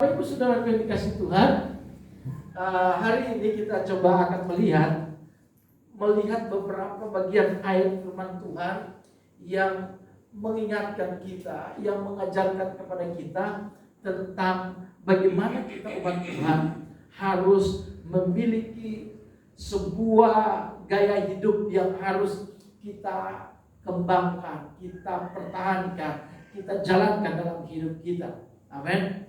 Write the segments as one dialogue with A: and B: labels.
A: Bapak Ibu Saudara yang dikasih Tuhan, hari ini kita coba akan melihat beberapa bagian ayat firman Tuhan yang mengingatkan kita, yang mengajarkan kepada kita tentang bagaimana kita umat Tuhan harus memiliki sebuah gaya hidup yang harus kita kembangkan, kita pertahankan, kita jalankan dalam hidup kita. Amin.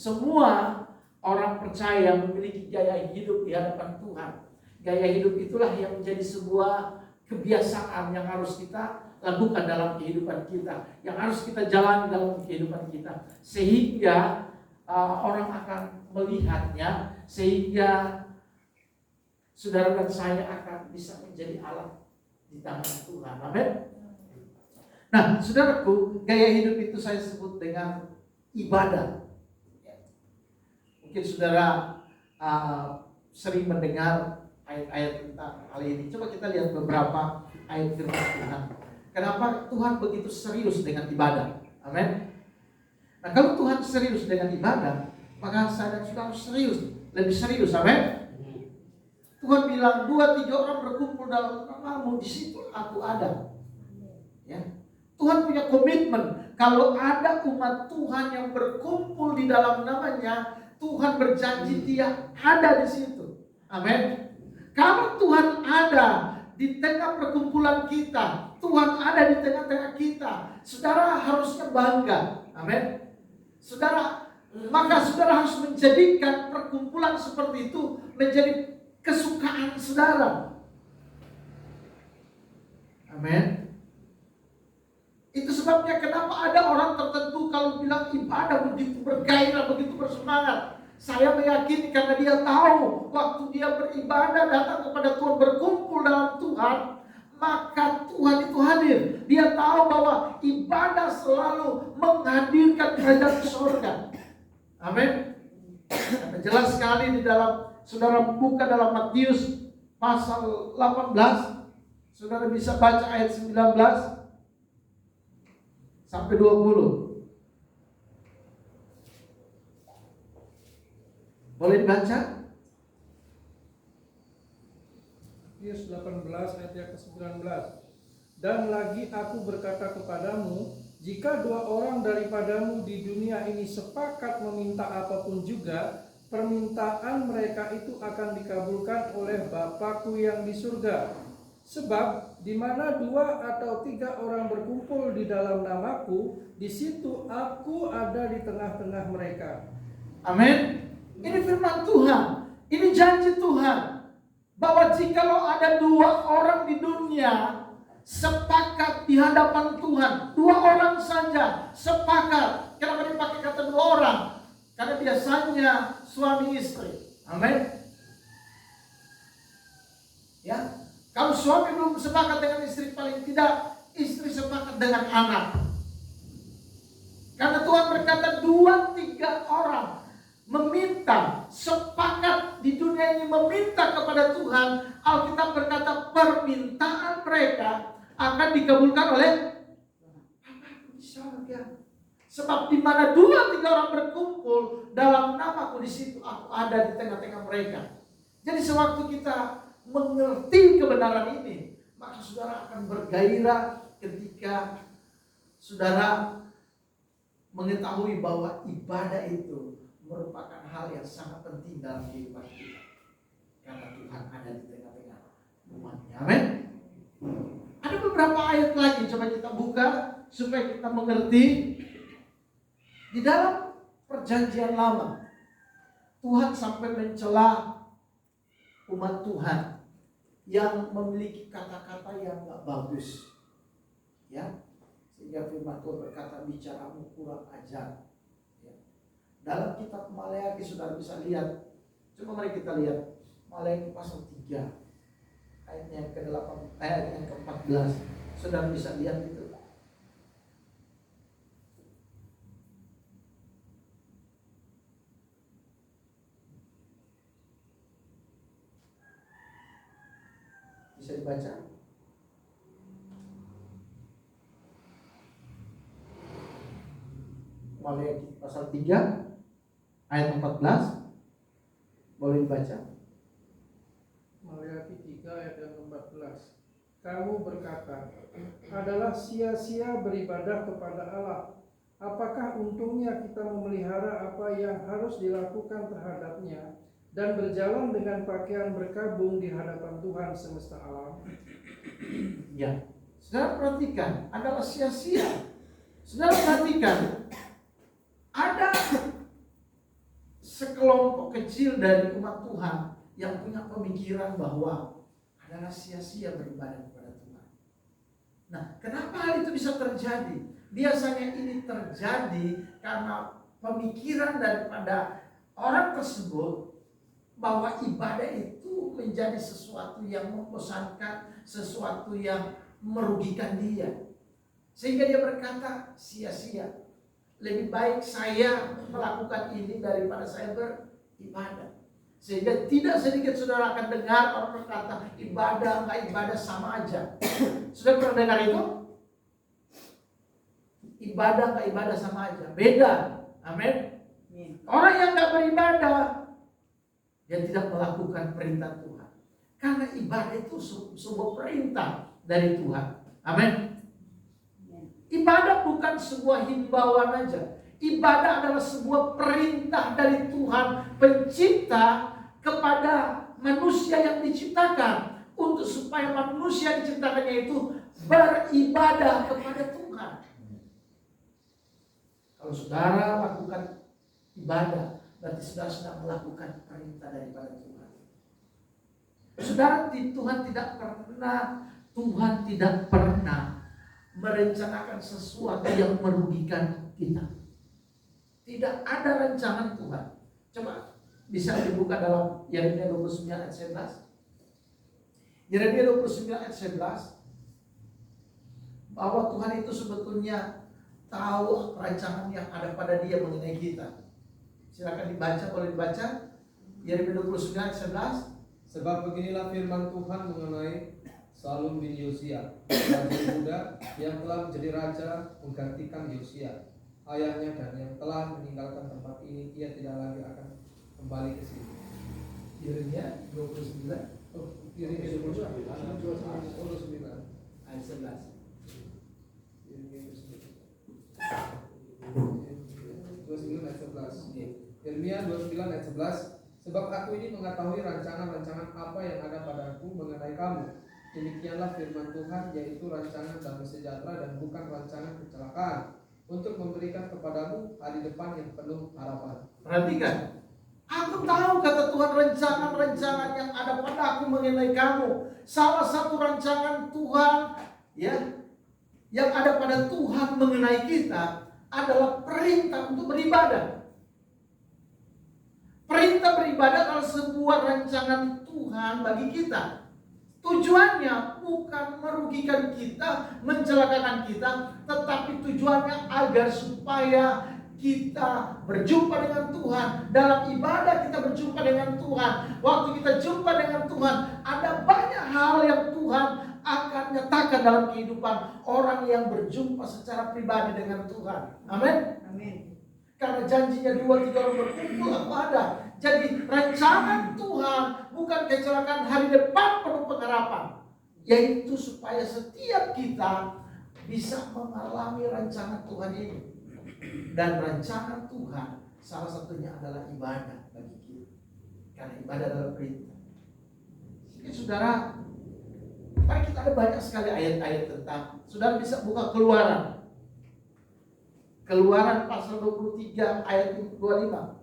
A: Semua orang percaya memiliki gaya hidup di hadapan Tuhan. Gaya hidup itulah yang menjadi sebuah kebiasaan yang harus kita lakukan dalam kehidupan kita, yang harus kita jalani dalam kehidupan kita, sehingga orang akan melihatnya, sehingga saudara dan saya akan bisa menjadi alat di tangan Tuhan. Amin. Nah, saudaraku, gaya hidup itu saya sebut dengan ibadah. Mungkin saudara sering mendengar ayat-ayat tentang hal ini. Coba kita lihat beberapa ayat firman Tuhan. Kenapa Tuhan begitu serius dengan ibadah? Amin. Nah, kalau Tuhan serius dengan ibadah, maka saya dan saudara serius, lebih serius. Amin. Tuhan bilang 2-3 orang berkumpul dalam namamu, di situ aku ada. Ya. Tuhan punya komitmen. Kalau ada umat Tuhan yang berkumpul di dalam namanya, Tuhan berjanji Dia ada di situ. Amin. Kalau Tuhan ada di tengah perkumpulan kita, Tuhan ada di tengah-tengah kita, saudara harusnya bangga. Amin. Maka saudara harus menjadikan perkumpulan seperti itu menjadi kesukaan saudara. Amin. Itu sebabnya kenapa ada orang tertentu kalau bilang ibadah begitu bergairah, begitu bersemangat. Saya meyakini karena dia tahu waktu dia beribadah, datang kepada Tuhan, berkumpul dalam Tuhan, maka Tuhan itu hadir. Dia tahu bahwa ibadah selalu menghadirkan kerajaan surga. Amin. Jelas sekali di dalam, saudara buka dalam Matius pasal 18, saudara bisa baca ayat 19 sampai 20. Boleh dibaca?
B: Matius 18 ayat yang ke-19. Dan lagi aku berkata kepadamu, jika 2 orang daripadamu di dunia ini sepakat meminta apapun juga, permintaan mereka itu akan dikabulkan oleh Bapa-Ku yang di surga. Sebab di mana 2 atau 3 orang berkumpul di dalam namaku, di situ aku ada di tengah-tengah mereka.
A: Amin. Ini firman Tuhan. Ini janji Tuhan. Bahwa jikalau ada 2 orang di dunia sepakat di hadapan Tuhan, 2 orang saja sepakat. Kenapa dipakai kata 2 orang? Karena biasanya suami istri. Amin. Ya. Kalau suami belum sepakat dengan istri, paling tidak istri sepakat dengan anak. Karena Tuhan berkata 2-3 orang meminta, sepakat di dunia ini meminta kepada Tuhan. Alkitab berkata permintaan mereka akan dikabulkan oleh Bapa-Ku di surga. Sebab di mana 2-3 orang berkumpul dalam namaku, di situ aku ada di tengah-tengah mereka. Jadi sewaktu kita mengerti kebenaran ini, maka saudara akan bergairah ketika saudara mengetahui bahwa ibadah itu merupakan hal yang sangat penting dalam kehidupan kita. Karena Tuhan ada di tengah-tengah umatnya. Amin. Ada beberapa ayat lagi, coba kita buka supaya kita mengerti. Di dalam perjanjian lama, Tuhan sampai mencela umat Tuhan yang memiliki kata-kata yang gak bagus, ya, sehingga firman Tuhan berkata bicaramu kurang ajar. Ya. Dalam kitab Maleakhi saudara bisa lihat, coba mari kita lihat Maleakhi pasal 3 ayatnya yang ke-8, ayat yang ke-14, saudara bisa lihat itu. Bisa dibaca? Maleakhi pasal 3 ayat 14. Boleh dibaca?
B: Maleakhi 3 ayat yang ke-14. Kamu berkata, adalah sia-sia beribadah kepada Allah. Apakah untungnya kita memelihara apa yang harus dilakukan terhadapnya dan berjalan dengan pakaian berkabung di hadapan Tuhan semesta alam?
A: Ya, saudara perhatikan, adalah sia-sia. Saudara perhatikan, ada sekelompok kecil dari umat Tuhan yang punya pemikiran bahwa adalah sia-sia beribadah kepada Tuhan. Nah, kenapa hal itu bisa terjadi? Biasanya ini terjadi karena pemikiran daripada orang tersebut bahwa ibadah itu menjadi sesuatu yang membosankan, sesuatu yang merugikan dia. Sehingga dia berkata, sia-sia. Lebih baik saya melakukan ini daripada saya beribadah. Sehingga tidak sedikit saudara akan dengar orang berkata, ibadah nggak ibadah sama aja. Sudah pernah dengar itu? Ibadah nggak ibadah sama aja, beda. Amin. Orang yang nggak beribadah, dia tidak melakukan perintah Tuhan. Karena ibadah itu sebuah perintah dari Tuhan. Amin. Ibadah bukan sebuah himbauan aja. Ibadah adalah sebuah perintah dari Tuhan pencipta kepada manusia yang diciptakan, untuk supaya manusia yang diciptakannya itu beribadah kepada Tuhan. Kalau saudara lakukan ibadah, berarti saudara sedang melakukan perintah daripada Tuhan. Saudara, Tuhan tidak pernah merencanakan sesuatu yang merugikan kita. Tidak ada rancangan Tuhan. Coba bisa dibuka dalam Yeremia 29 ayat 11. Yeremia 29 ayat 11, bahwa Tuhan itu sebetulnya tahu rancangan yang ada pada dia mengenai kita. Silakan dibaca, boleh dibaca. Yeremia 29 ayat 11.
C: Sebab beginilah firman Tuhan mengenai Salum bin Yosia, raja Yehuda yang telah menjadi raja menggantikan Yosia ayahnya, dan yang telah meninggalkan tempat ini, ia tidak lagi akan kembali ke sini.
A: Yeremia 29
C: Yeremia 29
A: ayat 11.
C: Yeremia 29 ayat 11. Sebab aku ini mengetahui rancangan-rancangan apa yang ada padaku mengenai kamu. Demikianlah firman Tuhan, yaitu rancangan damai sejahtera dan bukan rancangan kecelakaan, untuk memberikan kepadamu hari depan yang penuh harapan.
A: Perhatikan, aku tahu, kata Tuhan, rancangan-rancangan yang ada pada aku mengenai kamu. Salah satu rancangan Tuhan, ya, yang ada pada Tuhan mengenai kita adalah perintah untuk beribadah. Perintah beribadah adalah sebuah rancangan Tuhan bagi kita. Tujuannya bukan merugikan kita, mencelakakan kita, tetapi tujuannya agar supaya kita berjumpa dengan Tuhan. Dalam ibadah kita berjumpa dengan Tuhan. Waktu kita jumpa dengan Tuhan, ada banyak hal yang Tuhan akan nyatakan dalam kehidupan orang yang berjumpa secara pribadi dengan Tuhan. Amin.
D: Amin.
A: Karena janjinya 2-3 orang berkumpul, aku ada. Jadi rancangan Tuhan bukan kecelakaan hari depan penuh pengharapan, yaitu supaya setiap kita bisa mengalami rancangan Tuhan ini. Dan rancangan Tuhan salah satunya adalah ibadah bagi kita. Karena ibadah adalah perintah. Jadi saudara, mari kita ada banyak sekali ayat-ayat tentang. Saudara bisa buka Keluaran. Keluaran pasal 23 ayat 25.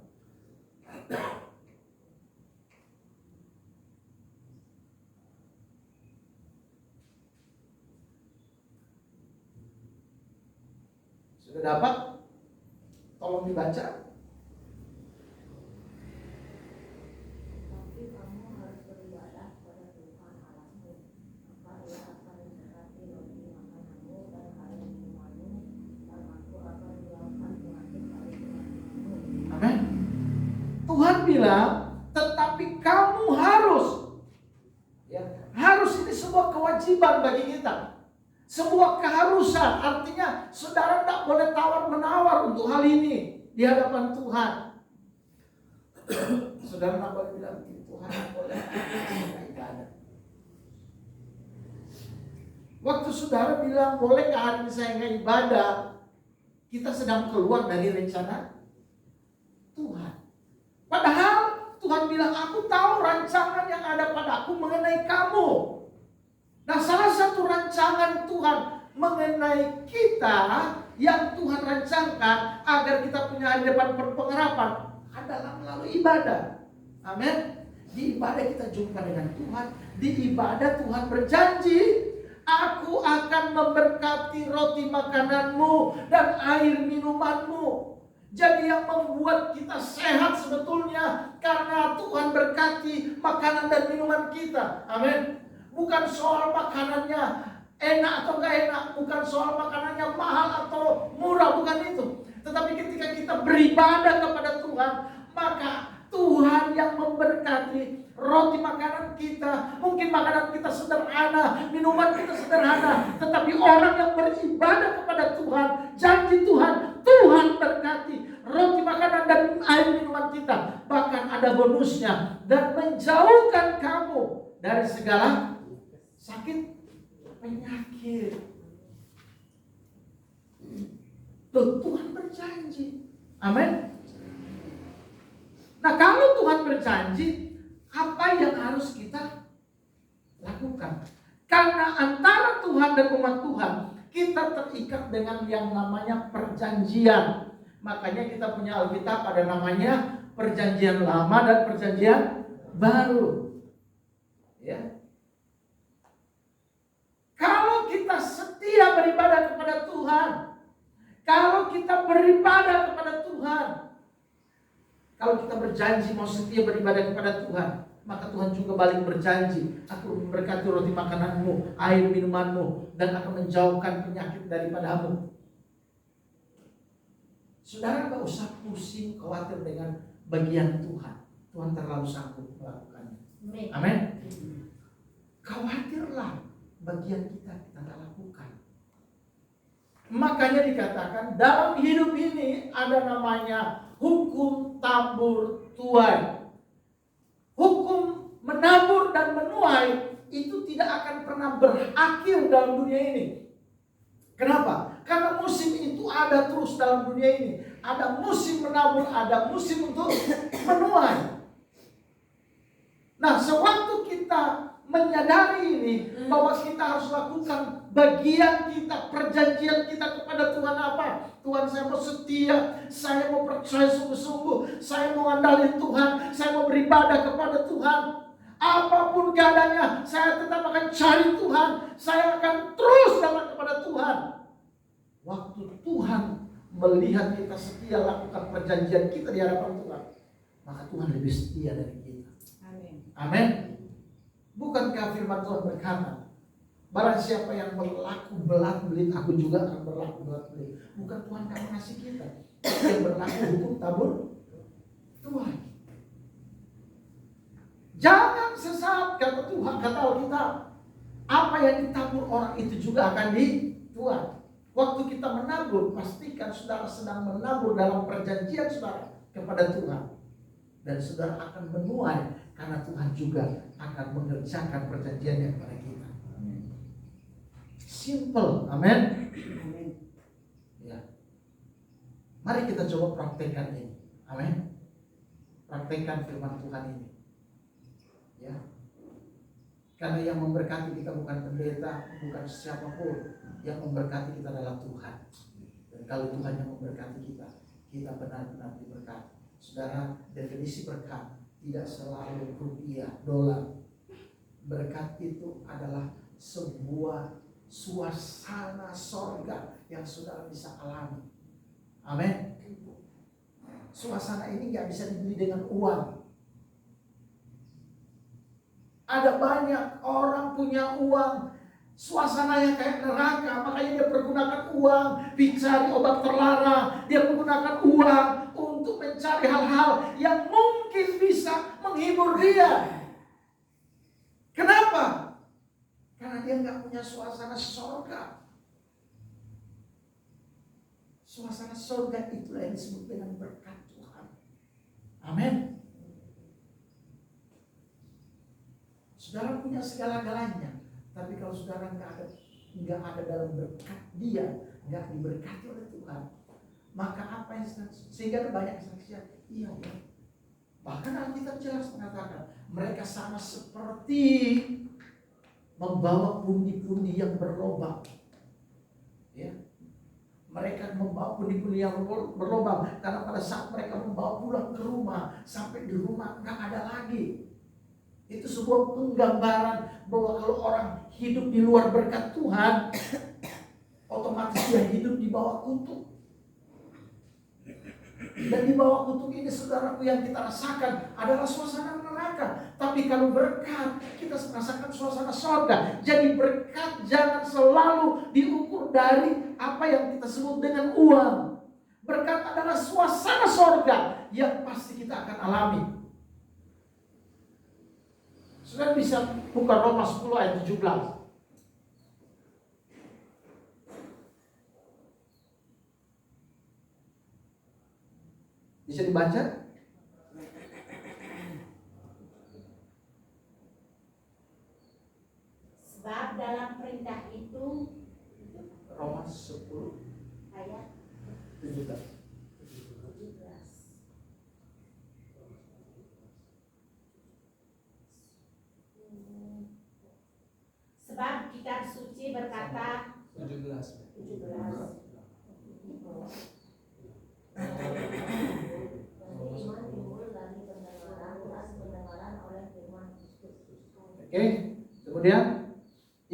A: Sudah dapat? Tolong dibaca.
D: Tapi kamu harus beribadah kepada Tuhan Allahmu, maka Ia akan memberkati roti makananmu dan air minumanmu, dan Aku akan hilangkan penyakit dari penyakitmu.
A: Amin. Tuhan bilang, tetapi kamu harus. Ya, harus ini sebuah kewajiban bagi kita. Sebuah keharusan, artinya saudara tidak boleh tawar-menawar untuk hal ini di hadapan Tuhan. Saudara nggak boleh bilang begini, Tuhan boleh saya ibadah. Waktu saudara bilang boleh nggak hari ini saya nggak ibadah, kita sedang keluar dari rencana Tuhan. Padahal Tuhan bilang, aku tahu rancangan yang ada padaku mengenai kamu. Nah, salah satu rancangan Tuhan mengenai kita yang Tuhan rancangkan agar kita punya hari depan pengharapan adalah melalui ibadah. Amin. Di ibadah kita jumpa dengan Tuhan. Di ibadah Tuhan berjanji, aku akan memberkati roti makananmu dan air minumanmu. Jadi yang membuat kita sehat sebetulnya karena Tuhan berkati makanan dan minuman kita. Amin. Bukan soal makanannya enak atau enggak enak, bukan soal makanannya mahal atau murah, bukan itu. Tetapi ketika kita beribadah kepada Tuhan, maka Tuhan yang memberkati roti makanan kita. Mungkin makanan kita sederhana, minuman kita sederhana, tetapi orang yang beribadah kepada Tuhan, janji Tuhan, Tuhan berkati roti makanan dan air minuman kita. Bahkan ada bonusnya, dan menjauhkan kamu dari segala sakit penyakit. Tuh, Tuhan berjanji. Amin. Nah, kalau Tuhan berjanji, apa yang harus kita lakukan? Karena antara Tuhan dan umat Tuhan, kita terikat dengan yang namanya perjanjian. Makanya kita punya Alkitab ada namanya perjanjian lama dan perjanjian baru. Ya. Kalau kita setia beribadah kepada Tuhan, kalau kita beribadah kepada Tuhan, kalau kita berjanji mau setia beribadah kepada Tuhan, maka Tuhan juga balik berjanji, aku memberkati roti makananmu, air minumanmu, dan akan menjauhkan penyakit daripadamu. Saudara gak usah pusing, khawatir dengan bagian Tuhan. Tuhan terlalu sanggup melakukannya. Amin. Khawatirlah bagian kita gak lakukan. Makanya dikatakan dalam hidup ini ada namanya hukum tabur tuai. Hukum menabur dan menuai itu tidak akan pernah berakhir dalam dunia ini. Kenapa? Karena musim itu ada terus dalam dunia ini. Ada musim menabur, ada musim untuk menuai. Nah, sewaktu kita menyadari ini, bahwa kita harus lakukan bagian kita, perjanjian kita kepada Tuhan apa? Tuhan, saya mau setia, saya mau percaya sungguh-sungguh, saya mau andalin Tuhan, saya mau beribadah kepada Tuhan. Apapun keadaannya, saya tetap akan cari Tuhan, saya akan terus datang kepada Tuhan. Waktu Tuhan melihat kita setia lakukan perjanjian kita di hadapan Tuhan, maka Tuhan lebih setia dari kita. Amin. Amin. Bukankah firman Tuhan berkata, barang siapa yang berlaku belat-belit, aku juga akan berlaku belat-belit. Bukan Tuhan akan mengasihi kita, yang berlaku hukum tabur tuai. Jangan sesat, kata Tuhan, kata Alkitab. Apa yang ditabur orang itu juga akan dituai. Waktu kita menabur, pastikan saudara sedang menabur dalam perjanjian saudara kepada Tuhan. Dan saudara akan menuai, karena Tuhan juga akan mengerjakan perjanjiannya kepada kita. Simple, amin. Ya. Mari kita coba praktekkan ini, amin. Praktekkan firman Tuhan ini. Ya. Karena yang memberkati kita bukan pendeta, bukan siapapun. Yang memberkati kita adalah Tuhan. Dan kalau Tuhan yang memberkati kita, kita benar-benar diberkati. Saudara, definisi berkat tidak selalu rupiah, dolar. Berkat itu adalah sebuah suasana sorga yang saudara bisa alami. Amin. Suasana ini gak bisa dibeli dengan uang. Ada banyak orang punya uang, suasananya kayak neraka, makanya dia pergunakan uang mencari obat terlarang, dia menggunakan uang untuk mencari hal-hal yang mungkin bisa menghibur dia. Kenapa? Karena dia nggak punya suasana sorga. Suasana sorga itulah yang disebut dengan berkat Tuhan. Amin. Saudara punya segala-galanya, tapi kalau saudara nggak ada dalam berkat Dia, nggak diberkati oleh Tuhan, maka apa yang sehingga ada banyak kesaksian. Iya, ya. Bahkan Alkitab jelas mengatakan mereka sama seperti membawa pundi-pundi yang berlobang. Ya. Mereka membawa pundi-pundi yang berlobang karena pada saat mereka membawa pulang ke rumah, sampai di rumah nggak ada lagi. Itu sebuah penggambaran bahwa kalau orang hidup di luar berkat Tuhan, otomatis dia hidup di bawah kutuk. Dan di bawah kutuk ini, saudaraku, yang kita rasakan adalah suasana neraka. Tapi kalau berkat, kita merasakan suasana surga. Jadi berkat jangan selalu diukur dari apa yang kita sebut dengan uang. Berkat adalah suasana surga yang pasti kita akan alami. Saudara bisa buka Roma 10 ayat 17. Bisa dibaca?
D: Sebab dalam perintah itu,
A: Roma 10
D: ayat
A: 17.
D: 17. Sebab kitab suci berkata
C: 17.
D: 17. Iman timbul dari pendengaran oleh firman Kristus.
A: Oke, kemudian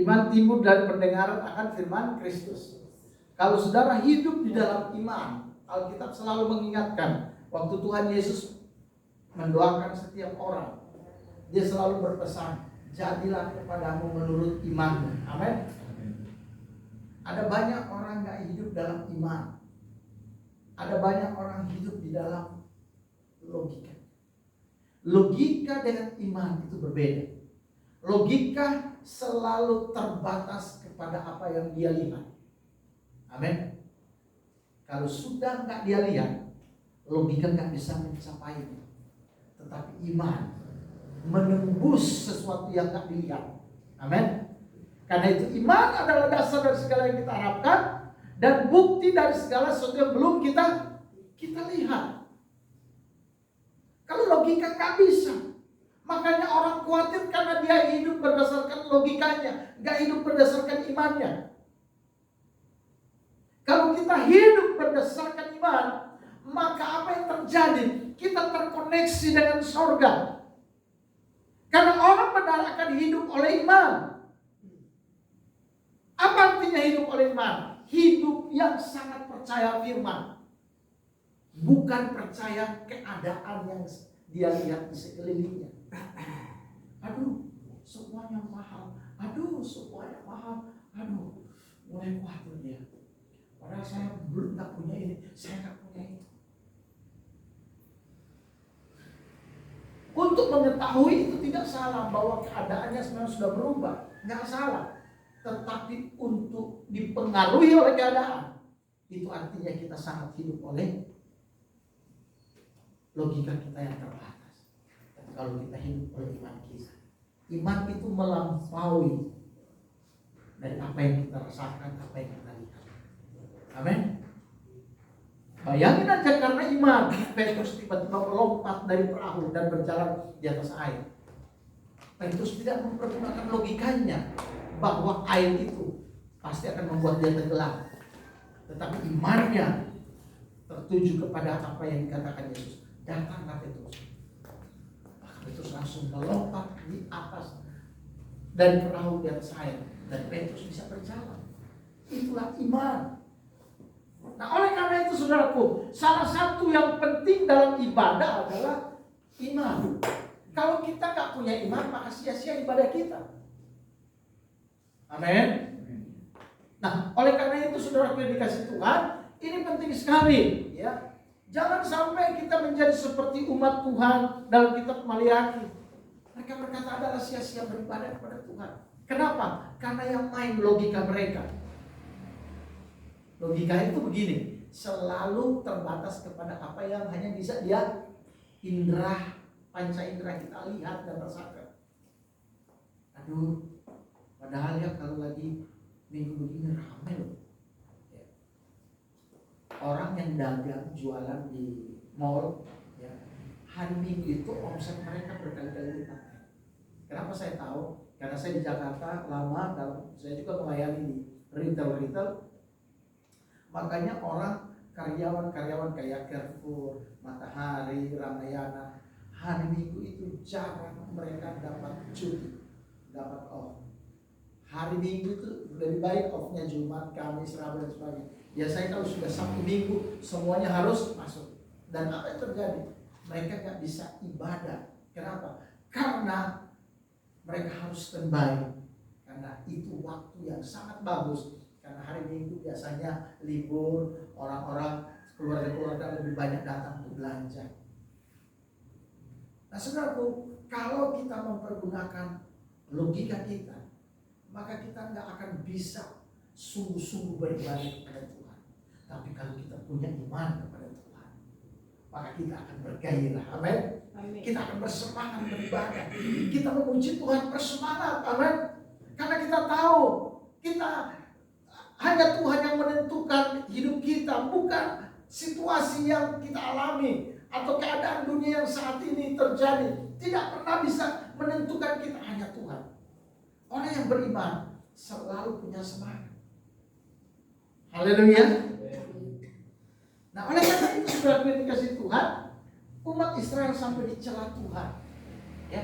A: iman timbul dari pendengaran akan firman Kristus. Kalau saudara hidup di dalam iman, Alkitab selalu mengingatkan waktu Tuhan Yesus mendoakan setiap orang, Dia selalu berpesan, jadilah kepadamu menurut imanmu. Amin. Ada banyak orang gak hidup dalam iman. Ada banyak orang hidup di dalam logika. Logika dengan iman itu berbeda. Logika selalu terbatas kepada apa yang dia lihat. Amin. Kalau sudah nggak dia lihat, logika nggak bisa mencapai itu. Tetapi iman menembus sesuatu yang nggak dilihat. Amin. Karena itu iman adalah dasar dari segala yang kita harapkan dan bukti dari segala sesuatu yang belum kita lihat. Kalau logika nggak bisa, makanya orang khawatir karena dia hidup berdasarkan logikanya, nggak hidup berdasarkan imannya. Kalau kita hidup berdasarkan iman, maka apa yang terjadi? Kita terkoneksi dengan surga. Karena orang benar akan hidup oleh iman. Apa artinya hidup oleh iman? Hidup yang sangat percaya firman. Bukan percaya keadaan yang dia lihat di sekelilingnya. Aduh, semuanya mahal. Aduh, semuanya mahal. Aduh, mulai khawatir dia. Padahal saya belum tak punya ini, saya tak punya itu. Untuk mengetahui itu tidak salah bahwa keadaannya sebenarnya sudah berubah, nggak salah. Tetapi untuk dipengaruhi oleh keadaan, itu artinya kita sangat hidup oleh logika kita yang terbatas. Dan kalau kita hidup oleh iman kita, iman itu melampaui dari apa yang kita rasakan, apa yang kita lihat. Amin. Bayangin aja karena iman, Petrus tiba-tiba melompat dari perahu dan berjalan di atas air. Petrus tidak mempergunakan logikanya bahwa air itu pasti akan membuat dia tenggelam. Tetapi imannya tertuju kepada apa yang dikatakan Yesus. Datanglah Petrus. Maka Petrus langsung melompat di atas dari perahu di atas air. Dan Petrus bisa berjalan. Itulah iman. Nah, oleh karena itu saudaraku, salah satu yang penting dalam ibadah adalah iman. Kalau kita gak punya iman, maka sia-sia ibadah kita. Amin. Nah, oleh karena itu saudaraku yang dikasih Tuhan, ini penting sekali, ya. Jangan sampai kita menjadi seperti umat Tuhan dalam kitab Maliaki. Mereka berkata adalah sia-sia beribadah kepada Tuhan. Kenapa? Karena yang main logika mereka. Logika itu begini, selalu terbatas kepada apa yang hanya bisa dia indera, panca indera kita lihat dan rasakan. Aduh, padahal ya kalau lagi minggu begini ramai loh. Ya. Orang yang dagang jualan di mall, ya, hari Minggu itu omset mereka berkali-kali lipat. Kenapa saya tahu? Karena saya di Jakarta lama, saya juga melayani di retail. Makanya orang karyawan kayak Carrefour, Matahari, Ramayana, hari Minggu itu jarang mereka dapat cuti, dapat off. Hari Minggu itu lebih baik off-nya Jumat, Kamis, Rabu dan sebagainya. Biasanya kalau sudah Sabtu Minggu semuanya harus masuk. Dan apa yang terjadi? Mereka nggak bisa ibadah. Kenapa? Karena mereka harus standby. Karena itu waktu yang sangat bagus. Karena hari Minggu biasanya libur, orang-orang keluarga-keluarga lebih banyak datang untuk belanja. Nah saudaraku, kalau kita mempergunakan logika kita, maka kita nggak akan bisa sungguh-sungguh beribadah kepada Tuhan. Tapi kalau kita punya iman kepada Tuhan, maka kita akan bergairah. Amin. Kita akan bersemangat beribadah. Kita memuji Tuhan bersemangat. Amin. Karena kita tahu hanya Tuhan yang menentukan hidup kita, bukan situasi yang kita alami atau keadaan dunia yang saat ini terjadi. Tidak pernah bisa menentukan kita, hanya Tuhan. Orang yang beriman selalu punya semangat. Haleluya. Nah, oleh karena itu saudara yang dikasih Tuhan, umat Israel sampai dicela Tuhan. Ya.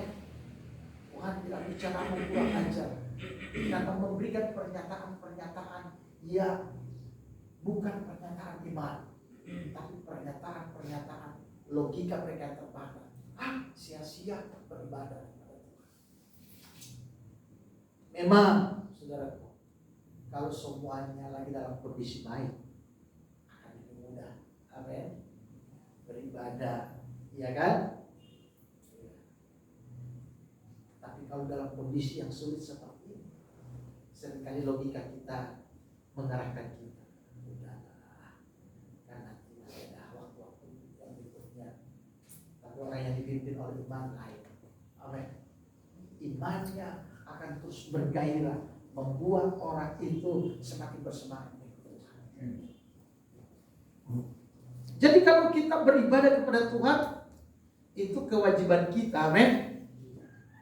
A: Tuhan tidak bicara membuang ajar. Karena memberikan pernyataan-pernyataan yang bukan pernyataan iman, tapi pernyataan-pernyataan logika mereka yang terbakar. Sia-sia beribadah kepada Tuhan. Memang, saudaraku, kalau semuanya lagi dalam kondisi baik, akan lebih mudah. Amin. Beribadah, ya kan? Tapi kalau dalam kondisi yang sulit seperti ini, seringkali logika kita mengarahkan kita. Udahlah, kan nanti masih ada waktu-waktu yang berikutnya. Tapi orang yang dipimpin oleh iman lain, amin, imannya akan terus bergairah, membuat orang itu semakin bersemangat mengikuti Tuhan. Jadi kalau kita beribadah kepada Tuhan, itu kewajiban kita, amin.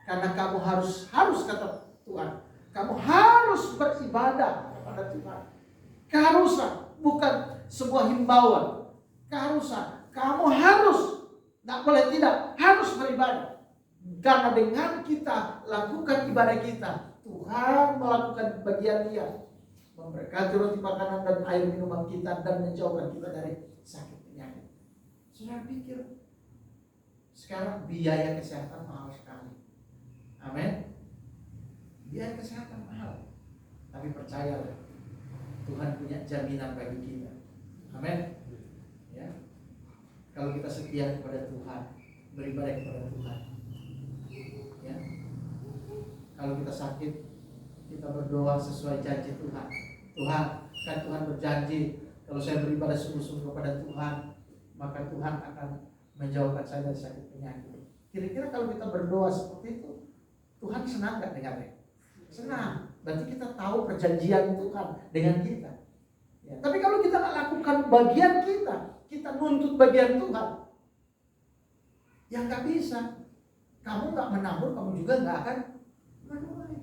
A: Karena kamu harus kata Tuhan, kamu harus beribadah kepada Tuhan. Keharusan, bukan sebuah himbauan. Keharusan, kamu harus, tidak boleh tidak, harus beribadah. Karena dengan kita lakukan ibadah kita, Tuhan melakukan bagian Dia, memberkati roti makanan dan air minuman kita, dan menjauhkan kita dari sakit penyakit. Saudara pikir sekarang biaya kesehatan mahal sekali. Amin. Biaya kesehatan mahal, tapi percayalah, Tuhan punya jaminan bagi kita. Amin. Ya. Kalau kita setia kepada Tuhan, beribadah kepada Tuhan. Ya. Kalau kita sakit, kita berdoa sesuai janji Tuhan. Tuhan, kan Tuhan berjanji, kalau saya beribadah sungguh-sungguh kepada Tuhan, maka Tuhan akan menjauhkan saya dari sakit penyakit. Kira-kira kalau kita berdoa seperti itu, Tuhan senang gak dengarnya? Senang. Berarti kita tahu perjanjian Tuhan dengan kita. Ya. Tapi kalau kita gak lakukan bagian kita nuntut bagian Tuhan, ya gak bisa. Kamu gak menabur, kamu juga gak akan menuai.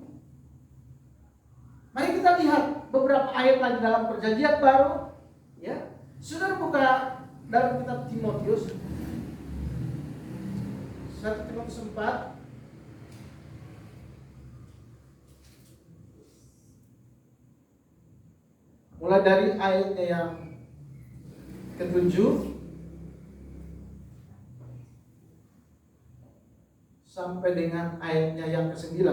A: Mari kita lihat beberapa ayat lagi dalam perjanjian baru. Ya, saudara buka dalam kitab Timotius 1 Timotius 4. Mulai dari ayatnya yang ke-7 sampai dengan ayatnya yang ke-9.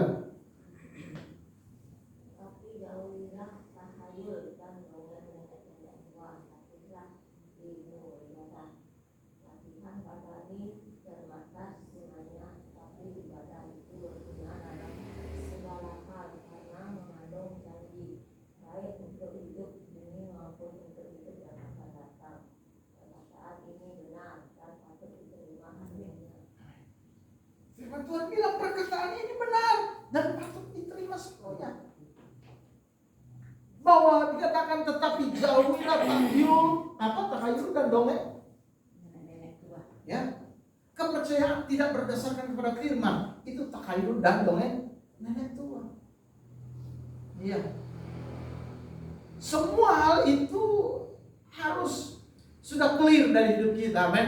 D: Tapi jauhilah tahayul dan banyak uang, takutlah ilmu ibadah. Latihan badani terbatas gunanya, tapi ibadah itu berguna dalam segala hal karena mengandung janji, baik untuk hidup ini maupun untuk hidup yang akan datang. Perkataan ini benar dan patut diterima hasilnya.
A: Firman Tuhan bilang perkataan ini benar dan patut terima sepenuhnya. Bahwa dikatakan tetapi jauhilah takhayul dan dongeng. Ya, kepercayaan tidak berdasarkan kepada firman itu takhayul dan dongeng nenek tua. Iya. Semua hal itu harus sudah clear dari hidup kita, amin.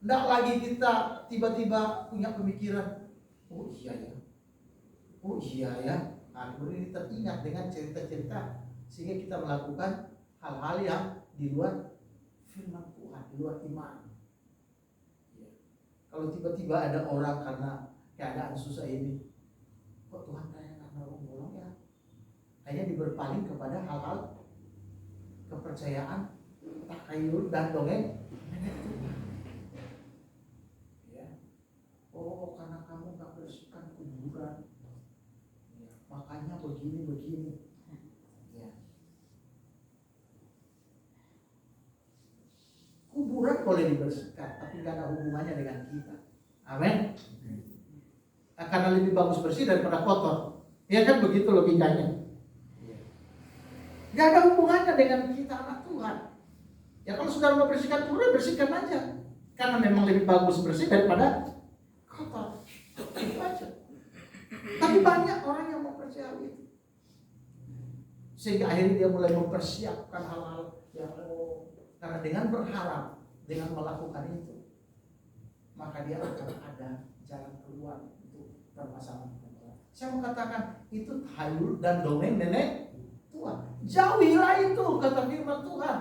A: Tidak lagi kita tiba-tiba punya pemikiran, oh iya ya, nah, kemudian kita teringat dengan cerita-cerita sehingga kita melakukan hal-hal yang di luar firman Tuhan, di luar iman. Ya. Kalau tiba-tiba ada orang karena keadaan susah ini, kok Tuhan kayak nggak nolong ya? Hanya berpaling kepada hal-hal kepercayaan, takhayul dan dongeng nenek tua. Ya. Oh, karena kamu nggak bersihkan kuburan, ya, makanya begini. Ya. Kuburan boleh dibersihkan, tapi nggak ada hubungannya dengan kita. Amin. Karena lebih bagus bersih daripada kotor. Ya kan begitu logikanya. Gak ada hubungannya dengan kita anak Tuhan. Ya kalau saudara mau bersihkan kuburan, bersihkan aja. Karena memang lebih bagus bersih daripada kotor. Itu aja. Tapi banyak orang yang mau percaya itu. Sehingga akhirnya dia mulai mempersiapkan hal-hal yang karena dengan berharap, dengan melakukan itu, maka dia akan ada jalan keluar untuk permasalahan. Saya mau katakan itu takhayul dan dongeng nenek tua. Jauhilah itu, kata firman Tuhan.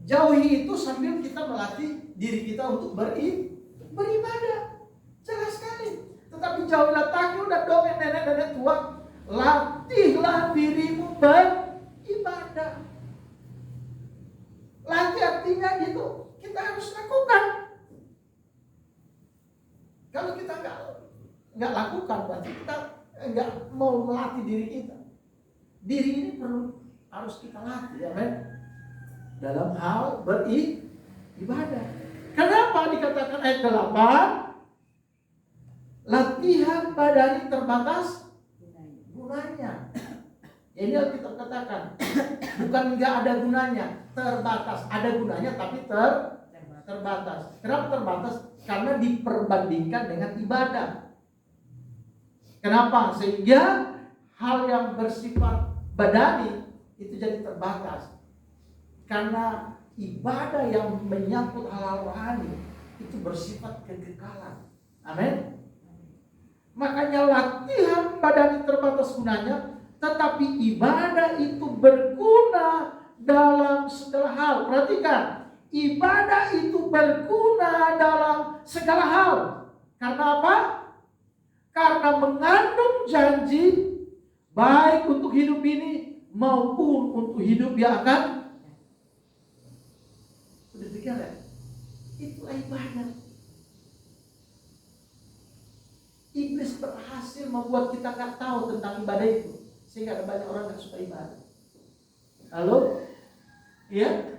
A: Jauhi itu sambil kita melatih diri kita untuk beribadah. Jelas sekali. Tetapi jauhilah takhayul dan dongeng nenek-nenek tua. Latihlah dirimu beribadah. Latih artinya gitu, kita harus lakukan. Kalau kita nggak lakukan, berarti kita nggak mau melatih diri kita. Diri ini harus kita latih, ya men, dalam hal beribadah. Kenapa dikatakan ayat 8? Latihan badani terbatas gunanya. Ini yang kita katakan, bukan nggak ada gunanya, terbatas. Ada gunanya tapi terbatas. Kenapa terbatas? Karena diperbandingkan dengan ibadah. Kenapa? Sehingga hal yang bersifat badani itu jadi terbatas. Karena ibadah yang menyangkut hal-hal rohani itu bersifat kekekalan. Amin. Makanya latihan badani terbatas gunanya, tetapi ibadah itu berguna dalam segala hal. Perhatikan, ibadah itu berguna dalam segala hal. Karena apa? Karena mengandung janji baik untuk hidup ini maupun untuk hidup yang akan. Sudah dengar ya? Itulah ibadah. Iblis berhasil membuat kita nggak tahu tentang ibadah itu, sehingga ada banyak orang yang suka ibadah. Halo? Iya?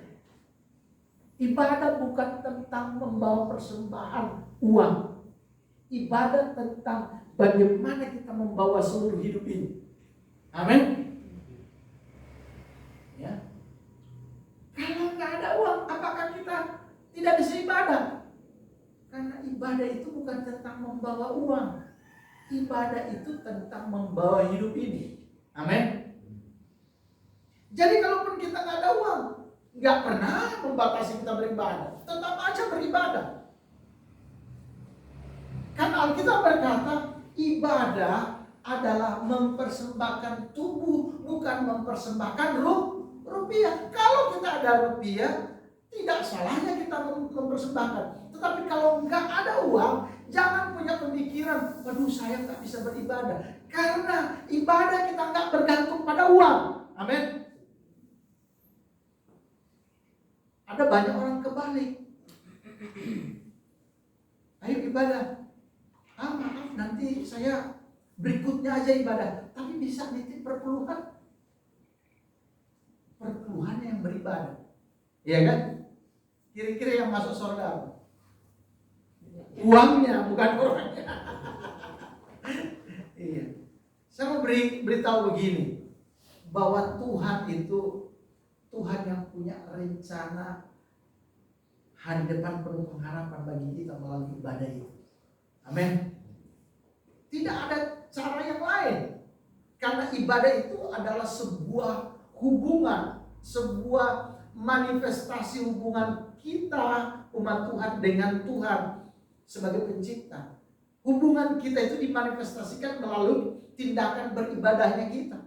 A: Ibadah bukan tentang membawa persembahan uang. Ibadah tentang bagaimana kita membawa seluruh hidup ini. Amin. Ya. Kalau nggak ada uang, apakah kita tidak bisa ibadah? Karena ibadah itu bukan tentang membawa uang. Ibadah itu tentang membawa hidup ini. Amin. Jadi kalaupun kita nggak ada uang, nggak pernah membatasi kita beribadah. Tetap aja beribadah. Karena Alkitab berkata, ibadah adalah mempersembahkan tubuh, bukan mempersembahkan rupiah. Kalau kita ada rupiah, tidak salahnya kita mempersembahkan. Tetapi kalau nggak ada uang, jangan punya pemikiran, aduh saya nggak bisa beribadah. Karena ibadah kita nggak bergantung pada uang. Amin. Ada banyak orang kebalik. Ayo ibadah. Maaf nanti saya berikutnya aja ibadah. Tapi bisa nitip perpuluhan. Perpuluhan yang beribadah. Iya kan? Kira-kira yang masuk surga. Uangnya bukan orangnya. Iya. beritahu begini, bahwa Tuhan itu Tuhan yang punya rencana hari depan penuh pengharapan bagi kita melalui ibadah itu. Amin. Tidak ada cara yang lain. Karena ibadah itu adalah sebuah hubungan, sebuah manifestasi hubungan kita umat Tuhan dengan Tuhan sebagai pencipta. Hubungan kita itu dimanifestasikan melalui tindakan beribadahnya kita.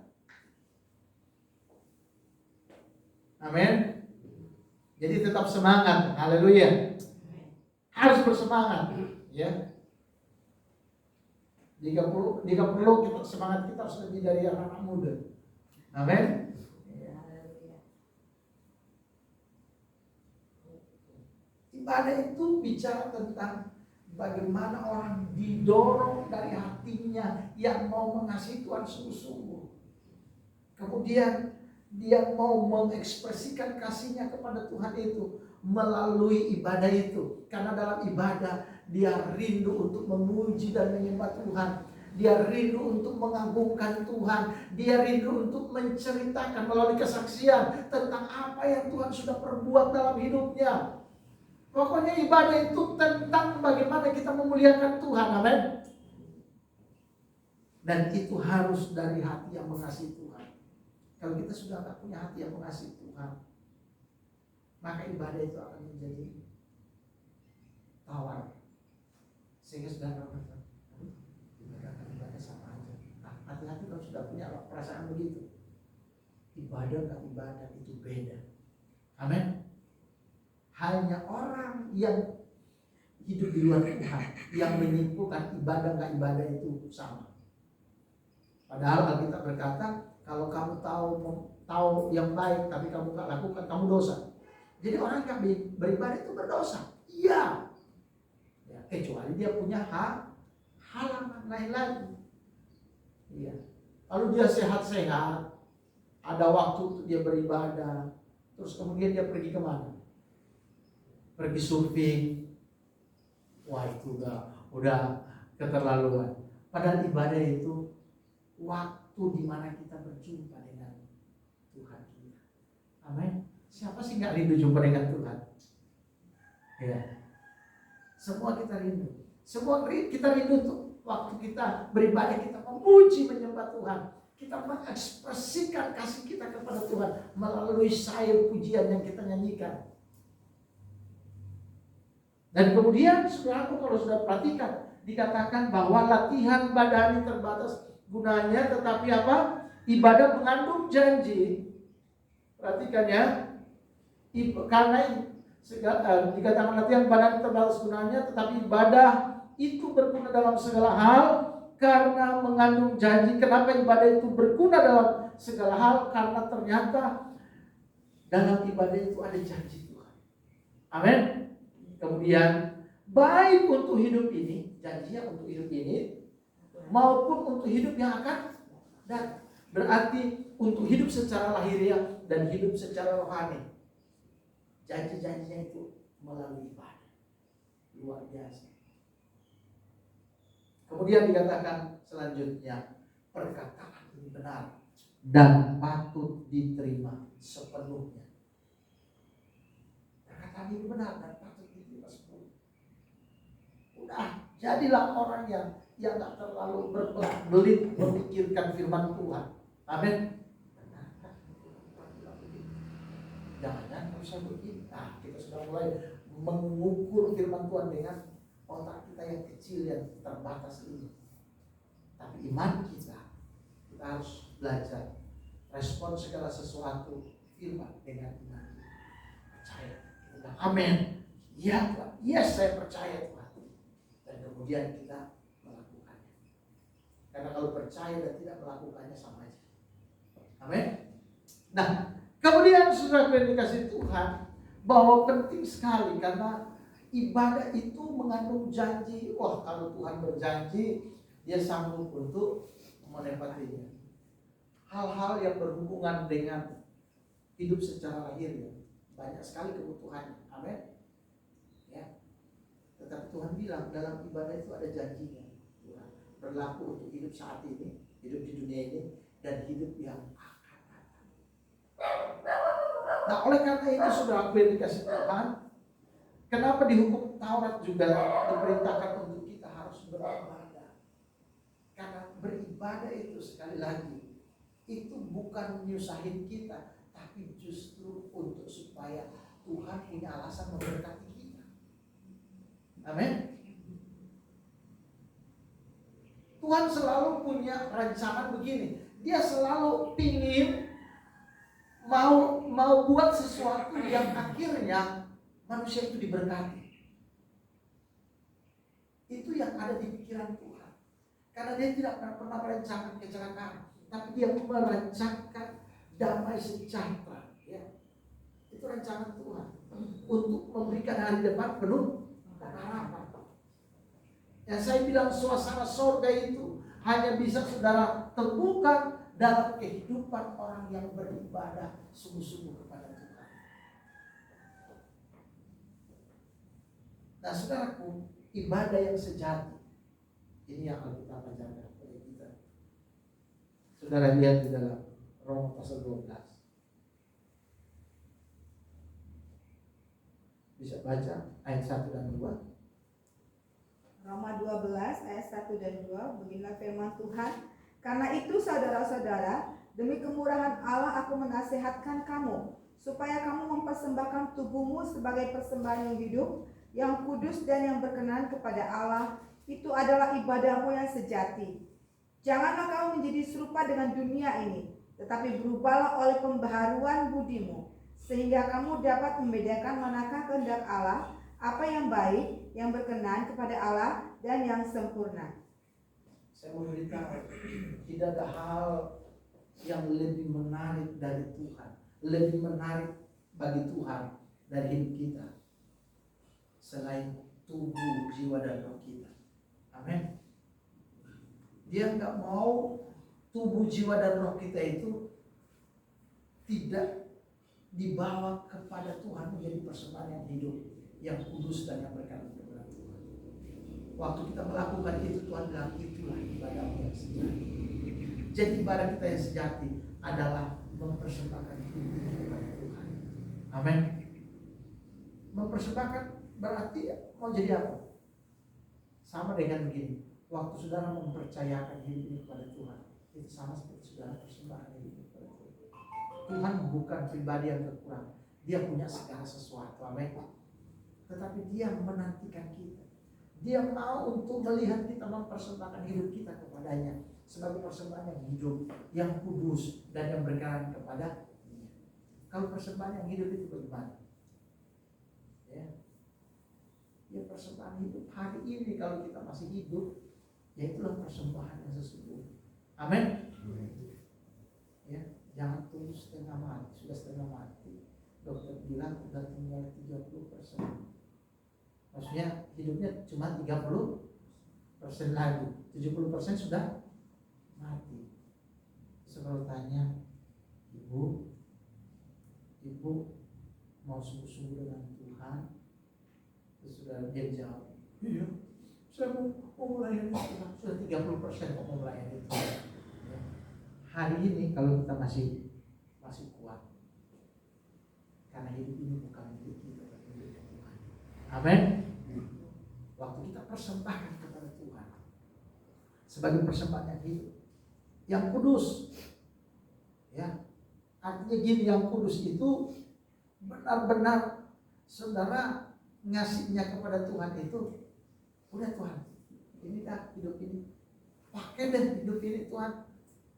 A: Amin. Jadi tetap semangat. Haleluya. Harus bersemangat, ya. Jika perlu kita semangat kita harus lebih dari anak-anak muda. Amin. Ibadah itu bicara tentang bagaimana orang didorong dari hatinya yang mau mengasihi Tuhan sungguh-sungguh. Kemudian dia mau mengekspresikan kasihnya kepada Tuhan itu melalui ibadah itu. Karena dalam ibadah dia rindu untuk memuji dan menyembah Tuhan. Dia rindu untuk mengagungkan Tuhan. Dia rindu untuk menceritakan melalui kesaksian tentang apa yang Tuhan sudah perbuat dalam hidupnya. Pokoknya ibadah itu tentang bagaimana kita memuliakan Tuhan. Amin. Dan itu harus dari hati yang mengasihi Tuhan. Kalau kita sudah tak punya hati yang mengasihi Tuhan, maka ibadah itu akan menjadi tawar. Sehingga sudah ibadah sama aja. Nah, hati-hati kalau sudah punya perasaan begitu. Ibadah dan ibadah itu beda. Amin. Hanya orang yang hidup di luar Tuhan yang menyimpulkan ibadah dan ibadah itu sama. Padahal Alkitab berkata, kalau kamu tahu yang baik tapi kamu tak lakukan, kamu dosa. Jadi orang yang beribadah itu berdosa. Iya. Ya, kecuali dia punya halangan lain lagi. Iya. Kalau dia sehat-sehat, ada waktu untuk dia beribadah, terus kemudian dia pergi kemana? Pergi surfing. Wah, itu udah keterlaluan. Padahal ibadah itu waktu di mana kita berjumpa dengan Tuhan kita. Amin. Siapa sih nggak rindu jumpa dengan Tuhan? Ya. Semua kita rindu. Semua kita rindu untuk waktu kita beribadah, kita memuji menyembah Tuhan. Kita mengekspresikan kasih kita kepada Tuhan melalui syair pujian yang kita nyanyikan. Dan kemudian saudaraku kalau sudah perhatikan, dikatakan bahwa latihan badani terbatas gunanya, tetapi apa? Ibadah mengandung janji. Perhatikan ya. Karena dikatakan latihan badani terbatas gunanya, tetapi ibadah itu berguna dalam segala hal karena mengandung janji. Kenapa ibadah itu berguna dalam segala hal? Karena ternyata dalam ibadah itu ada janji Tuhan. Amin. Kemudian baik untuk hidup ini, janjinya untuk hidup ini, maupun untuk hidup yang akan datang. Berarti untuk hidup secara lahiriah dan hidup secara rohani. Janji-janjinya itu melalui ibadah. Luar biasa. Kemudian dikatakan selanjutnya, perkataan ini benar dan patut diterima sepenuhnya. Perkataan ini benar dan patut diterima sepenuhnya. Udah, jadilah orang yang tak terlalu berbelit memikirkan firman Tuhan. Amin. Jangan usah begini. Nah, kita sudah mulai mengukur firman Tuhan dengan otak kita yang kecil yang terbatas ini. Tapi iman kita harus belajar respon segala sesuatu firman dengan iman. Percaya. Amin. Ya Tuhan. Yes, saya percaya Tuhan. Dan kemudian kita melakukannya. Karena kalau percaya dan tidak melakukannya sama aja. Amin. Nah, kemudian saudara yang dikasih Tuhan, bahwa penting sekali karena ibadah itu mengandung janji. Wah, kalau Tuhan berjanji, dia sanggup untuk menepatinya. Hal-hal yang berhubungan dengan hidup secara lahir ya, banyak sekali kebutuhannya. Amin. Ya. Tetapi Tuhan bilang dalam ibadah itu ada janjinya. Tuhan berlaku untuk hidup saat ini, hidup di dunia ini dan hidup yang akan datang. Nah, oleh karena itu saudara yang dikasih Tuhan, kenapa di hukum Taurat juga diperintahkan untuk kita harus beribadah? Karena beribadah itu sekali lagi, itu bukan nyusahin kita, tapi justru untuk supaya Tuhan punya alasan memberkati kita. Amin. Tuhan selalu punya rancangan begini. Dia selalu pingin mau buat sesuatu yang akhirnya manusia itu diberkati. Itu yang ada di pikiran Tuhan. Karena dia tidak pernah merancangkan kecelakaan, tapi dia merancangkan damai sejahtera. Ya. Itu rancangan Tuhan untuk memberikan hari depan penuh harapan. Yang saya bilang suasana surga itu hanya bisa saudara temukan dalam kehidupan orang yang beribadah sungguh-sungguh kepada Tuhan. Nah saudaraku, ibadah yang sejati ini yang Alkitab ajarkan kepada kita. Saudara lihat di dalam Roma pasal 12. Bisa baca ayat 1 dan 2.
E: Roma 12 ayat 1 dan 2, beginilah firman Tuhan. Karena itu saudara-saudara, demi kemurahan Allah aku menasihatkan kamu, supaya kamu mempersembahkan tubuhmu sebagai persembahan yang hidup, yang kudus dan yang berkenan kepada Allah. Itu adalah ibadahmu yang sejati. Janganlah kamu menjadi serupa dengan dunia ini, tetapi berubahlah oleh pembaharuan budimu, sehingga kamu dapat membedakan manakah kehendak Allah, apa yang baik, yang berkenan kepada Allah, dan yang sempurna.
A: Saya mau beritahu, tidak ada hal yang lebih menarik dari Tuhan, lebih menarik bagi Tuhan dari hidup kita selain tubuh, jiwa, dan roh kita. Amin. Dia nggak mau tubuh, jiwa, dan roh kita itu tidak dibawa kepada Tuhan menjadi persembahan yang hidup, yang kudus dan yang berkenan kepada Tuhan. Waktu kita melakukan itu, Tuhan bilang itulah ibadahmu yang sejati. Jadi ibadah kita yang sejati adalah mempersembahkan hidup kepada Tuhan. Amin. Mempersembahkan berarti mau jadi apa? Sama dengan begini. Waktu saudara mempercayakan hidup ini kepada Tuhan, itu sama seperti saudara persembahan hidup kepada Tuhan. Tuhan bukan pribadi yang terkurang. Dia punya segala sesuatu. Amin. Tetapi dia menantikan kita. Dia mau untuk melihat kita mempersembahkan hidup kita kepadanya sebagai persembahan yang hidup, yang kudus, dan yang berkenan kepada Dia. Kalau persembahan yang hidup itu bagaimana? Ya persembahan hidup hari ini kalau kita masih hidup, ya itulah persembahan yang sesungguhnya. Amin. Ya, jangan tunggu setengah mati. Sudah setengah mati, dokter bilang udah tinggal 30%. Maksudnya hidupnya cuma 30% lagi, 70% sudah mati. Selalu tanya, ibu mau sungguh-sungguh dengan Tuhan? Terus sudah dia jawab, iya, saya mau melayani Tuhan. Sudah 30% mau melayani Tuhan. Ya. Hari ini kalau kita masih kuat, karena hidup ini bukan milik kita, tapi milik Tuhan. Amin. Waktu kita persembahkan kepada Tuhan sebagai persembahan yang hidup, yang kudus, ya artinya gini, yang kudus itu benar-benar saudara ngasihnya kepada Tuhan itu, udah Tuhan, ini dah hidup ini, pakai deh hidup ini Tuhan,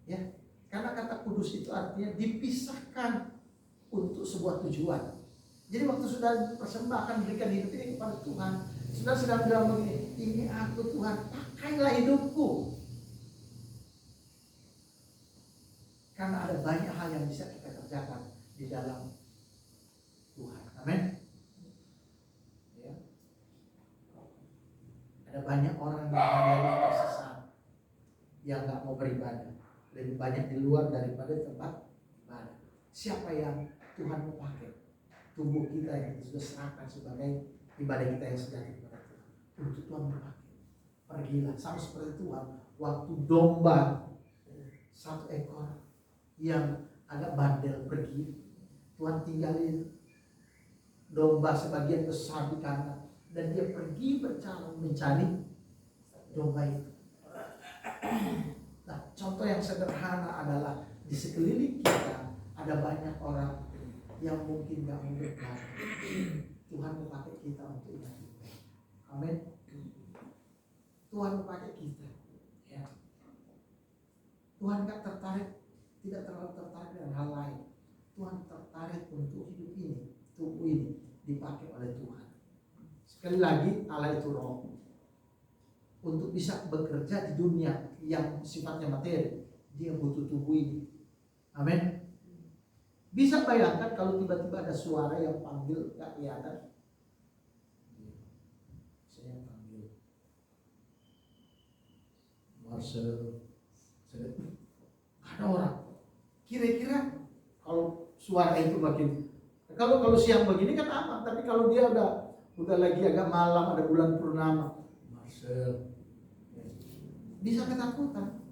A: ya karena kata kudus itu artinya dipisahkan untuk sebuah tujuan. Jadi waktu sudah persembahkan, berikan hidup ini kepada Tuhan, sudah sedang bilang begini, ini aku Tuhan, pakailah hidupku. Karena ada banyak hal yang bisa kita kerjakan di dalam Tuhan. Amin. Ya. Ada banyak orang yang hanya tersesat, yang nggak mau beribadah, lebih banyak di luar daripada tempat ibadah. Siapa yang Tuhan mau pakai? Tubuh kita yang kita sudah serahkan sebagai ibadah kita yang sejati kepada Tuhan. Untuk Tuhan memakai. Pergilah sama seperti Tuhan waktu domba satu ekor yang agak bandel pergi. Tuhan tinggalin domba sebagian besar di kandang dan dia pergi berjalan mencari domba itu. Nah, contoh yang sederhana adalah di sekeliling kita ada banyak orang yang mungkin gak mau berkata. Tuhan mau pakai kita untuk itu. Amin. Tuhan mau pakai kita. Ya. Tuhan gak tertarik, tidak terlalu tertarik dengan hal lain. Tuhan tertarik untuk hidup ini, tubuh ini dipakai oleh Tuhan. Sekali lagi, Allah itu roh. Untuk bisa bekerja di dunia yang sifatnya materi, dia butuh tubuh ini. Amin. Bisa bayangkan kalau tiba-tiba ada suara yang panggil gak kelihatan. Saya panggil Marcel. Ada orang. Kira-kira kalau suara itu makin, kalau siang begini kan aman, tapi kalau dia udah lagi agak malam, ada bulan purnama, Marcel, bisa ketakutan.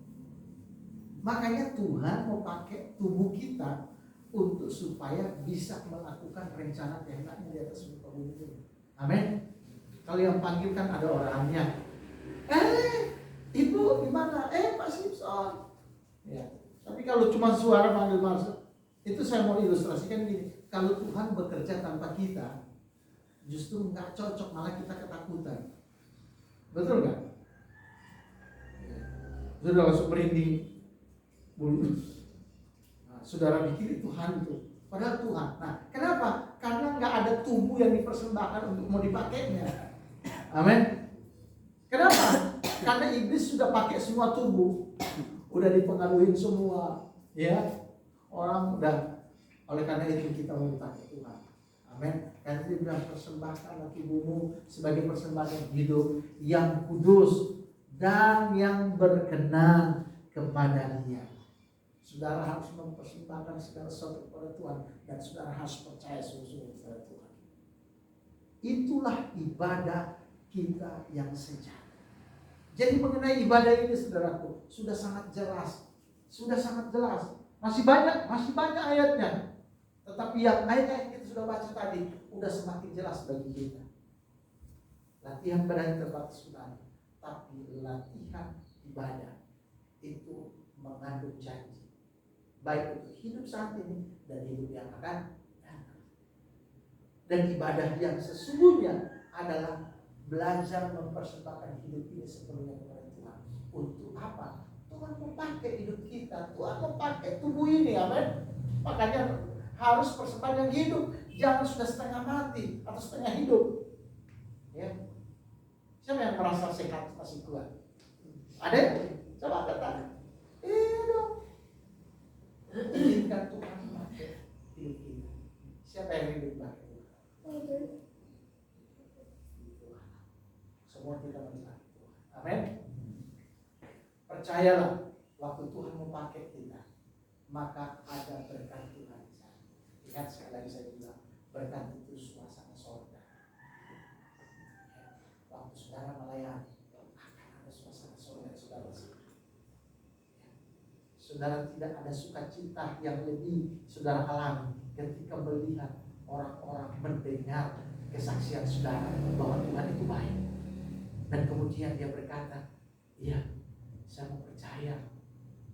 A: Makanya Tuhan mau pakai tubuh kita untuk supaya bisa melakukan rencana kehendaknya di atas muka bumi ini. Amin. Kalau yang panggil kan ada orangnya. Ibu gimana? Pak Simpson. Ya. Tapi kalau cuma suara panggil Marcel, itu saya mau ilustrasikan gini. Kalau Tuhan bekerja tanpa kita, justru nggak cocok, malah kita ketakutan. Betul nggak? Sudah langsung merinding. Nah, saudara pikir itu hantu, padahal Tuhan. Nah, kenapa? Karena nggak ada tubuh yang dipersembahkan untuk mau dipakainya. Amin. Kenapa? Karena iblis sudah pakai semua tubuh, udah dipengaruhi semua, ya. Orang udah, oleh karena itu kita mau dipakai Tuhan. Amin. Karena dia bilang persembahkanlah tubuhmu sebagai persembahan hidup yang kudus dan yang berkenan kepada Dia. Saudara harus mempersembahkan segala sesuatu kepada Tuhan dan saudara harus percaya sungguh-sungguh kepada Tuhan. Itulah ibadah kita yang sejati. Jadi mengenai ibadah ini saudaraku sudah sangat jelas, Masih banyak ayatnya. Tetapi yang ayat-ayat kita sudah baca tadi sudah semakin jelas bagi kita. Latihan badan terbatas sudah, tapi latihan ibadah itu mengandung janji. Baik untuk hidup saat ini dan hidup yang akan datang. Dan ibadah yang sesungguhnya adalah belajar mempersembahkan hidup ini sepenuhnya kepada Tuhan. Untuk apa? Tuhan mau pakai hidup kita, Tuhan mau pakai tubuh ini, amin. Makanya harus persembahan yang hidup, jangan sudah setengah mati atau setengah hidup. Ya. Siapa yang merasa sehat masih kuat? Ada? Coba katakan. Dong. Izinkan Tuhan pakai hidup kita. Siapa yang hidup pakai Tuhan? Semua kita mencari Tuhan. Amin. Percayalah, waktu Tuhan mau pakai kita, maka ada berkat Tuhan di sana. Ingat sekali lagi saya bilang, berkat itu suasana sorga. Waktu saudara melayani, akan ada suasana sorga yang saudara rasakan. Saudara tidak ada sukacita yang lebih saudara alami ketika melihat orang-orang mendengar kesaksian saudara bahwa Tuhan itu baik. Dan kemudian dia berkata, iya, saya mau percaya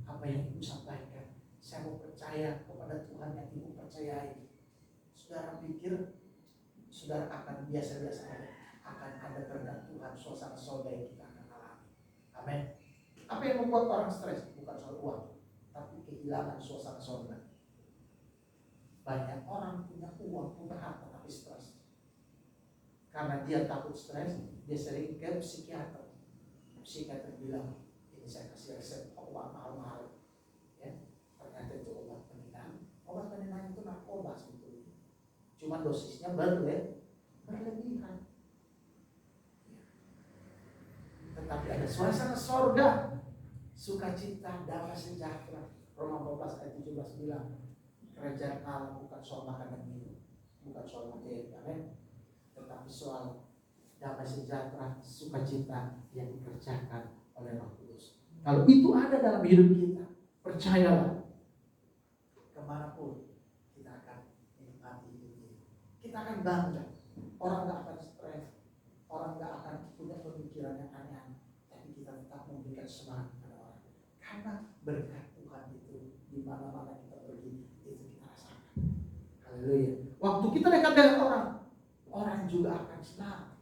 A: apa yang Ibu sampaikan. Saya mau percaya kepada Tuhan yang Ibu percayai. Saudara pikir saudara akan biasa-biasa saja, akan ada berkat Tuhan, suasana sorga yang kita akan alami. Amin. Apa yang membuat orang stres? Bukan soal uang, tapi kehilangan suasana sorga. Banyak orang punya uang, punya harta, tapi stres. Karena dia takut stres, dia sering ke psikiater. Psikiater bilang, ini saya kasih resep obat mahal-mahal. Ya, ternyata itu obat penenang. Obat penenang itu narkoba sebetulnya. Cuma dosisnya berlebihan. Ya. Tetapi ada suasana sorga, sukacita, damai sejahtera. Roma 14 ayat 17 bilang, kerajaan Allah bukan soal makan dan minum, bukan soal materi, amin. Tetapi soal damai sejahtera, sukacita yang dikerjakan oleh Roh Kudus. Kalau itu ada dalam hidup kita, percayalah, kemanapun kita akan menikmati hidup ini. Kita akan bangga. Orang gak akan stres, orang gak akan punya pemikiran yang aneh-aneh, tapi kita tetap memberikan semangat kepada orang. Karena berkat Tuhan itu di mana-mana kita pergi, itu kita rasakan. Haleluya. Waktu kita dekat dengan orang, orang juga akan senang.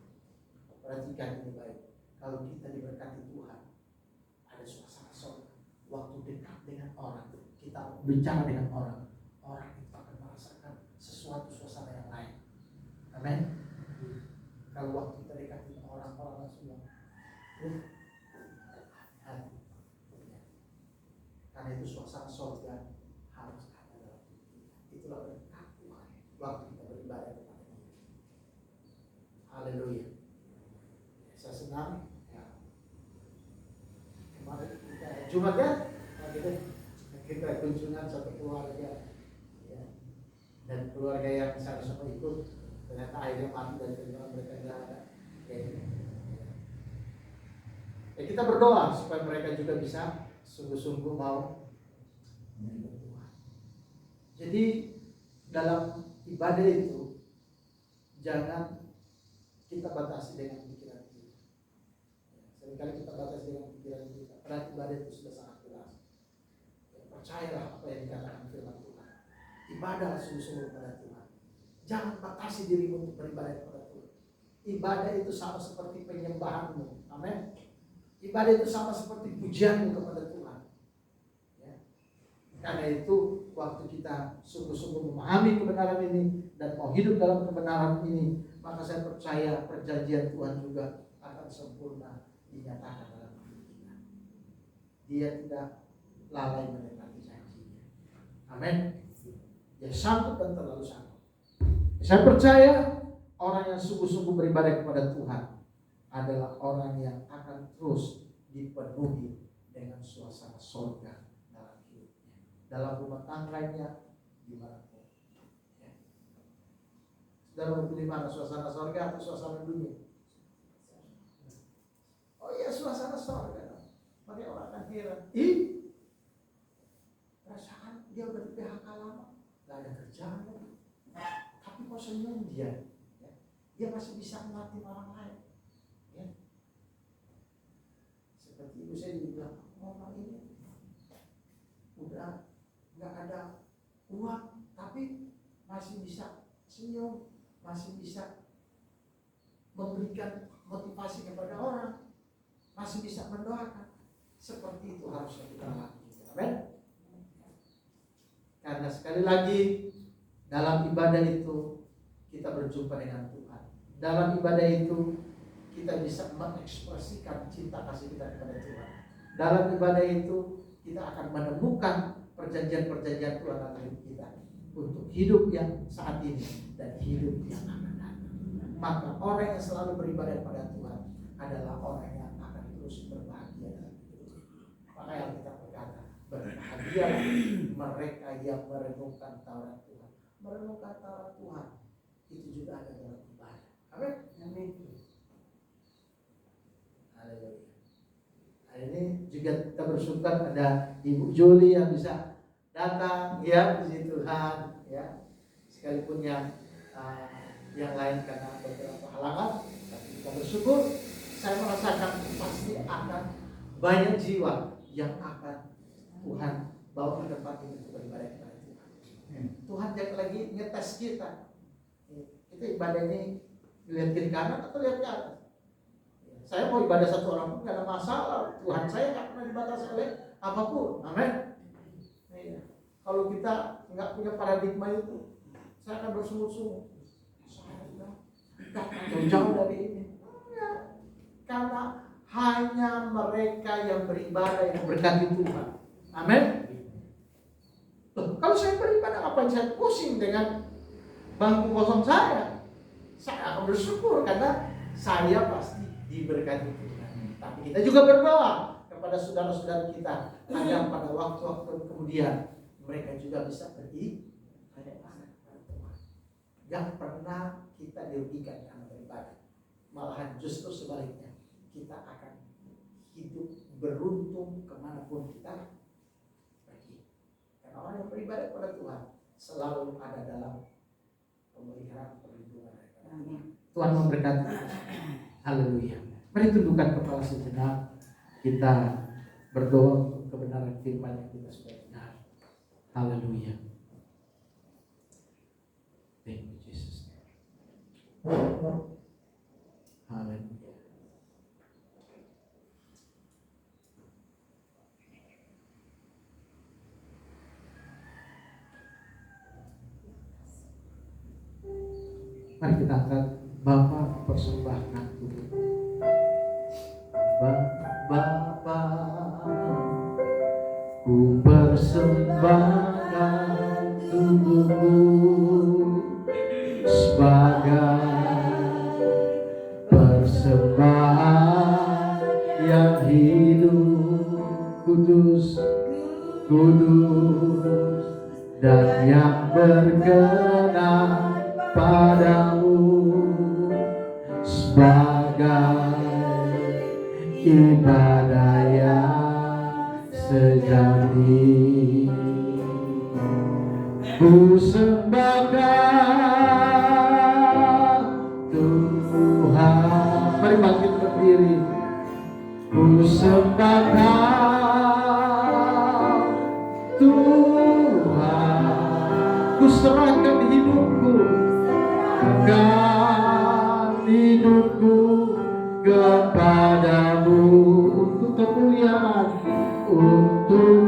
A: Perhatikan ini baik. Kalau kita diberkati Tuhan, ada suasana surga. Waktu dekat dengan orang, kita bicara dengan orang, orang itu akan merasakan sesuatu suasana yang lain. Amin. Kalau waktu kita dekat dengan orang-orang langsung hati-hati. Karena itu suasana surga harus ada dalam hidup kita. Itulah berkat Tuhan waktu kita beribadah kepada Dia. Haleluya. Saya senang ya. Kemarin kita Jumat ya, kita kunjungan satu keluarga ya. Dan keluarga yang sama-sama ikut, ternyata akhirnya mati dan ternyata mereka tidak ada. Ya, kita berdoa supaya mereka juga bisa sungguh-sungguh mau menyembah Tuhan. Jadi dalam ibadah itu jangan kita batasi dengan pikiran kita. Seringkali kita batasi dengan pikiran kita. Padahal ibadah itu sudah sangat jelas. Ya, percayalah apa yang dikatakan firman Tuhan. Ibadah sungguh-sungguh kepada Tuhan. Jangan batasi dirimu untuk beribadah kepada Tuhan. Ibadah itu sama seperti penyembahanmu. Amin. Ibadah itu sama seperti pujianmu kepada Tuhan. Ya. Karena itu waktu kita sungguh-sungguh memahami kebenaran ini dan mau hidup dalam kebenaran ini, maka saya percaya perjanjian Tuhan juga akan sempurna dinyatakan dalam hidup kita. Dia tidak lalai menepati janjinya. Amin. Dia sanggup dan terlalu sanggup. Saya percaya orang yang sungguh-sungguh beribadah kepada Tuhan adalah orang yang akan terus dipenuhi dengan suasana surga dalam hidupnya, dalam rumah tangganya, dimanapun. Ya. Saudara mau pilih mana, suasana surga atau suasana dunia? Oh iya, suasana surga. Maka orang akan heran. Perasaan dia udah di PHK lama, gak ada kerjaan lagi. Tapi kok senyum dia? Ya. Dia masih bisa melatih orang lain. Ya. Seperti ibu saya bilang, orang ini udah nggak ada uang, tapi masih bisa senyum, masih bisa memberikan motivasi kepada orang, masih bisa mendoakan. Seperti itu harusnya kita lakukan. Amin. Karena sekali lagi dalam ibadah itu kita berjumpa dengan Tuhan. Dalam ibadah itu kita bisa mengekspresikan cinta kasih kita kepada Tuhan. Dalam ibadah itu kita akan menemukan perjanjian-perjanjian Tuhan dalam hidup kita untuk hidup yang saat ini dan hidup yang akan datang. Maka orang yang selalu beribadah kepada Tuhan adalah orang yang akan terus berbahagia dalam hidup. Maka yang kita berkata, berbahagialah mereka yang merenungkan Taurat Tuhan. Merenungkan Taurat Tuhan itu juga ada dalam ibadah. Amin. Amin. Haleluya. Hari ini juga kita bersyukur ada Ibu Juli yang bisa datang ya, puji Tuhan ya. Sekalipun yang lain karena beberapa halangan, tapi kita bersyukur. Saya merasakan pasti akan banyak jiwa yang akan Tuhan bawa ke tempat ini untuk beribadah kepada Tuhan. Tuhan jangan lagi ngetes kita. Kita ibadah ini lihat kiri kanan atau lihat ke atas. Saya mau ibadah satu orang pun gak ada masalah. Tuhan saya gak pernah dibatasi oleh apapun. Amin. Iya. Kalau kita gak punya paradigma itu, saya akan bersungut-sungut. Saya gak jauh dari ini. Ya. Karena hanya mereka yang beribadah yang berkati Tuhan. Amin. Loh, kalau saya beribadah, ngapain saya pusing dengan bangku kosong saya? Saya akan bersyukur karena saya pasti diberkati Tuhan. Tapi kita juga berdoa kepada saudara-saudara kita agar pada waktu-waktu kemudian mereka juga bisa beribadah kepada Tuhan. Jangan pernah kita dirugikan karena beribadah. Malahan justru sebaliknya, kita akan hidup beruntung kemanapun kita pergi. yang beribadah kepada Tuhan selalu ada dalam pemeliharaan perlindungan. Tuhan memberkati. Haleluya. Mari tundukkan kepala sejenak. Kita berdoa untuk kebenaran firman yang kita sudah dengar. Haleluya. Thank you Jesus. Haleluya. Mari kita angkat. Bapa, persembahkan tubuh. Bapa, ku persembahkan tubuhku sebagai persembahan yang hidup, kudus dan yang berkenan padamu, sebagai ibadah yang sejati. Ku sembahkan Tuhan. Mari bangkit berdiri. Ku sembahkan Tuhan. Ku serahkan hidupku, kepadamu untuk kemuliaan, untuk